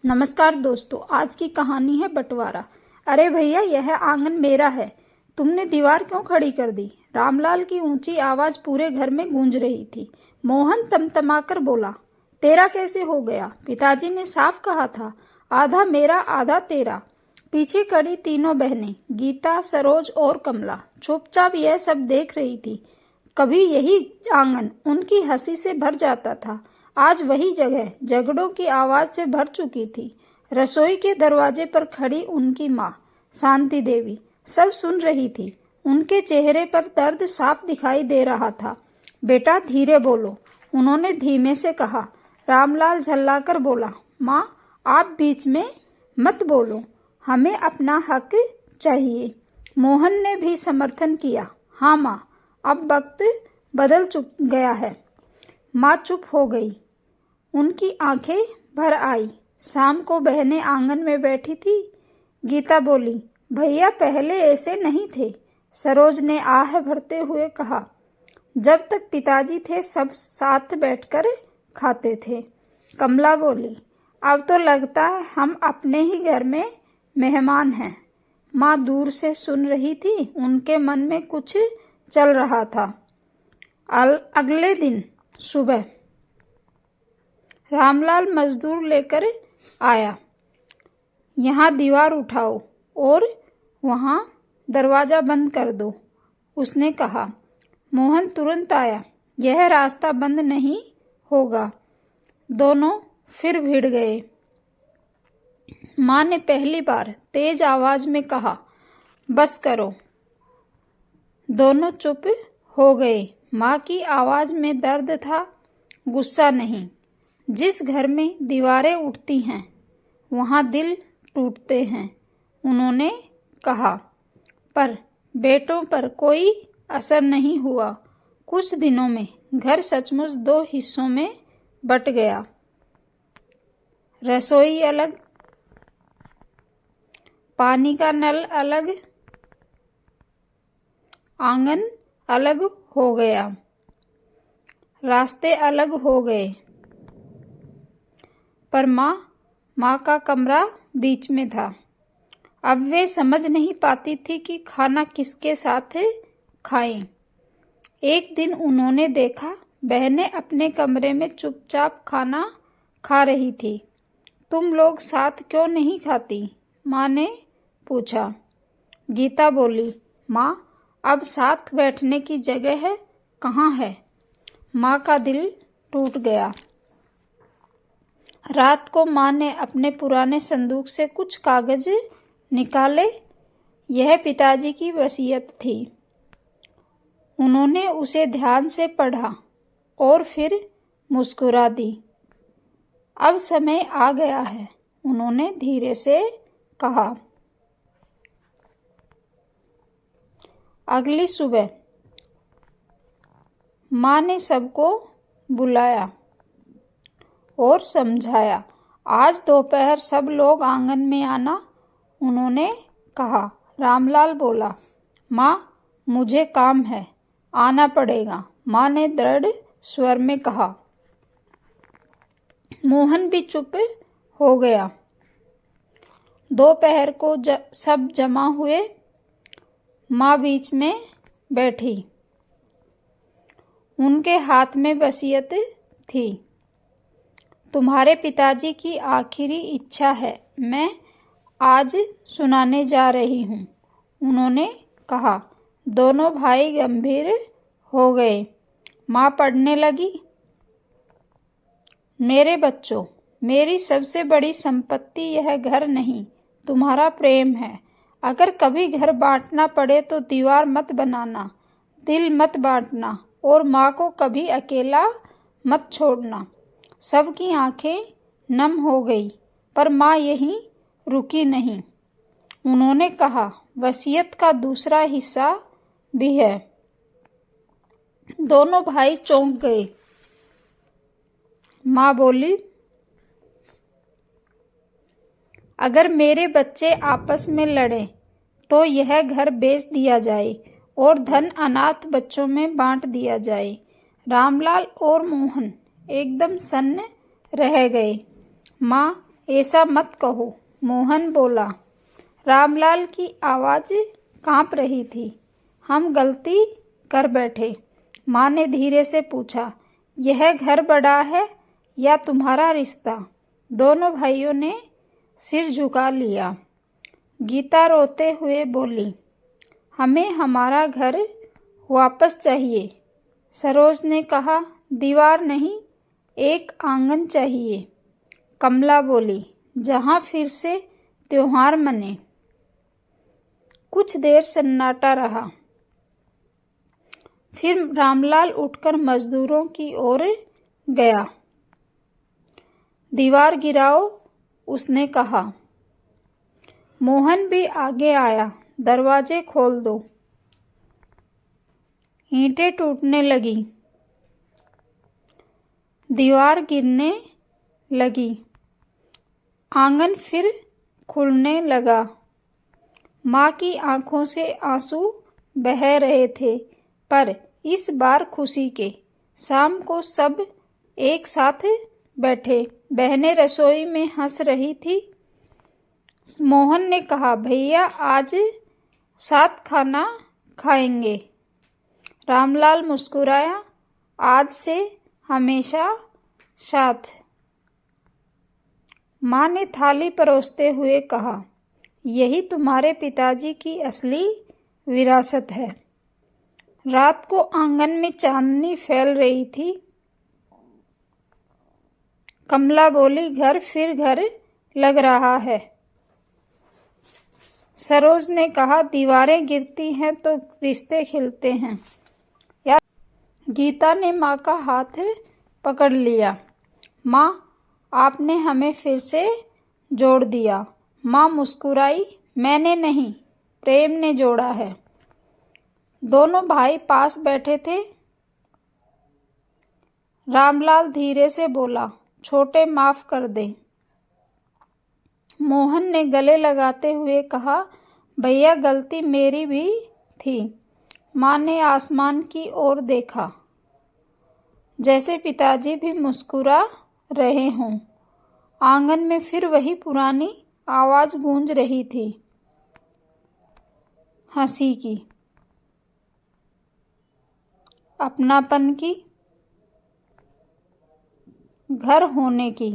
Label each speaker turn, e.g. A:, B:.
A: नमस्कार दोस्तों, आज की कहानी है बंटवारा। अरे भैया, यह आंगन मेरा है, तुमने दीवार क्यों खड़ी कर दी? रामलाल की ऊंची आवाज पूरे घर में गूंज रही थी। मोहन तमतमाकर बोला, तेरा कैसे हो गया? पिताजी ने साफ कहा था, आधा मेरा आधा तेरा। पीछे खड़ी तीनों बहनें गीता, सरोज और कमला चुपचाप यह सब देख रही थी। कभी यही आंगन उनकी हंसी से भर जाता था, आज वही जगह झगड़ों की आवाज से भर चुकी थी। रसोई के दरवाजे पर खड़ी उनकी माँ शांति देवी सब सुन रही थी। उनके चेहरे पर दर्द साफ दिखाई दे रहा था। बेटा धीरे बोलो, उन्होंने धीमे से कहा। रामलाल झल्लाकर बोला, माँ आप बीच में मत बोलो, हमें अपना हक चाहिए। मोहन ने भी समर्थन किया, हाँ माँ, अब वक्त बदल गया है। माँ चुप हो गई, उनकी आंखें भर आई। शाम को बहनें आंगन में बैठी थी। गीता बोली, भैया पहले ऐसे नहीं थे। सरोज ने आह भरते हुए कहा, जब तक पिताजी थे सब साथ बैठकर खाते थे। कमला बोली, अब तो लगता है हम अपने ही घर में मेहमान हैं। माँ दूर से सुन रही थी, उनके मन में कुछ चल रहा था। अगले दिन सुबह रामलाल मजदूर लेकर आया। यहाँ दीवार उठाओ और वहाँ दरवाजा बंद कर दो, उसने कहा। मोहन तुरंत आया, यह रास्ता बंद नहीं होगा। दोनों फिर भिड़ गए। माँ ने पहली बार तेज आवाज में कहा, बस करो। दोनों चुप हो गए। माँ की आवाज में दर्द था, गुस्सा नहीं। जिस घर में दीवारें उठती हैं वहाँ दिल टूटते हैं, उन्होंने कहा। पर बेटों पर कोई असर नहीं हुआ। कुछ दिनों में घर सचमुच दो हिस्सों में बट गया। रसोई अलग, पानी का नल अलग, आंगन अलग हो गया, रास्ते अलग हो गए। पर माँ का कमरा बीच में था। अब वे समझ नहीं पाती थी कि खाना किसके साथ खाएं। एक दिन उन्होंने देखा, बहनें अपने कमरे में चुपचाप खाना खा रही थी। तुम लोग साथ क्यों नहीं खाती? माँ ने पूछा। गीता बोली, माँ अब साथ बैठने की जगह है कहाँ है? माँ का दिल टूट गया। रात को माँ ने अपने पुराने संदूक से कुछ कागज निकाले। यह पिताजी की वसीयत थी। उन्होंने उसे ध्यान से पढ़ा और फिर मुस्कुरा दी। अब समय आ गया है, उन्होंने धीरे से कहा। अगली सुबह माँ ने सबको बुलाया और समझाया, आज दोपहर सब लोग आंगन में आना, उन्होंने कहा। रामलाल बोला, माँ मुझे काम है, आना पड़ेगा। माँ ने दृढ़ स्वर में कहा। मोहन भी चुप हो गया। दोपहर को सब जमा हुए। माँ बीच में बैठी, उनके हाथ में वसीयत थी। तुम्हारे पिताजी की आखिरी इच्छा है, मैं आज सुनाने जा रही हूँ, उन्होंने कहा। दोनों भाई गंभीर हो गए। माँ पढ़ने लगी। मेरे बच्चों, मेरी सबसे बड़ी संपत्ति यह घर नहीं, तुम्हारा प्रेम है। अगर कभी घर बांटना पड़े तो दीवार मत बनाना, दिल मत बांटना और माँ को कभी अकेला मत छोड़ना। सबकी आंखें नम हो गई, पर माँ यहीं रुकी नहीं। उन्होंने कहा, वसीयत का दूसरा हिस्सा भी है। दोनों भाई चौंक गए। माँ बोली, अगर मेरे बच्चे आपस में लड़ें तो यह घर बेच दिया जाए और धन अनाथ बच्चों में बांट दिया जाए। रामलाल और मोहन एकदम सन्न रह गए। माँ ऐसा मत कहो, मोहन बोला। रामलाल की आवाज कांप रही थी। हम गलती कर बैठे। माँ ने धीरे से पूछा, यह घर बड़ा है या तुम्हारा रिश्ता? दोनों भाइयों ने सिर झुका लिया। गीता रोते हुए बोली, हमें हमारा घर वापस चाहिए। सरोज ने कहा, दीवार नहीं, एक आंगन चाहिए। कमला बोली, जहां फिर से त्योहार मने। कुछ देर सन्नाटा रहा। फिर रामलाल उठकर मजदूरों की ओर गया। दीवार गिराओ, उसने कहा। मोहन भी आगे आया। दरवाजे खोल दो। ईंटें टूटने लगी। दीवार गिरने लगी। आंगन फिर खुलने लगा। माँ की आंखों से आंसू बह रहे थे, पर इस बार खुशी के। शाम को सब एक साथ बैठे। बहनें रसोई में हंस रही थी। मोहन ने कहा, भैया आज साथ खाना खाएंगे। रामलाल मुस्कुराया, आज से हमेशा साथ। माँ ने थाली परोसते हुए कहा, यही तुम्हारे पिताजी की असली विरासत है। रात को आंगन में चांदनी फैल रही थी। कमला बोली, घर फिर घर लग रहा है। सरोज ने कहा, दीवारें गिरती हैं तो रिश्ते खिलते हैं। गीता ने माँ का हाथ पकड़ लिया। माँ, आपने हमें फिर से जोड़ दिया। माँ मुस्कुराई, मैंने नहीं, प्रेम ने जोड़ा है। दोनों भाई पास बैठे थे। रामलाल धीरे से बोला, छोटे माफ कर दे। मोहन ने गले लगाते हुए कहा, भैया गलती मेरी भी थी। माँ ने आसमान की ओर देखा, जैसे पिताजी भी मुस्कुरा रहे हों। आंगन में फिर वही पुरानी आवाज गूंज रही थी, हंसी की, अपनापन की, घर होने की।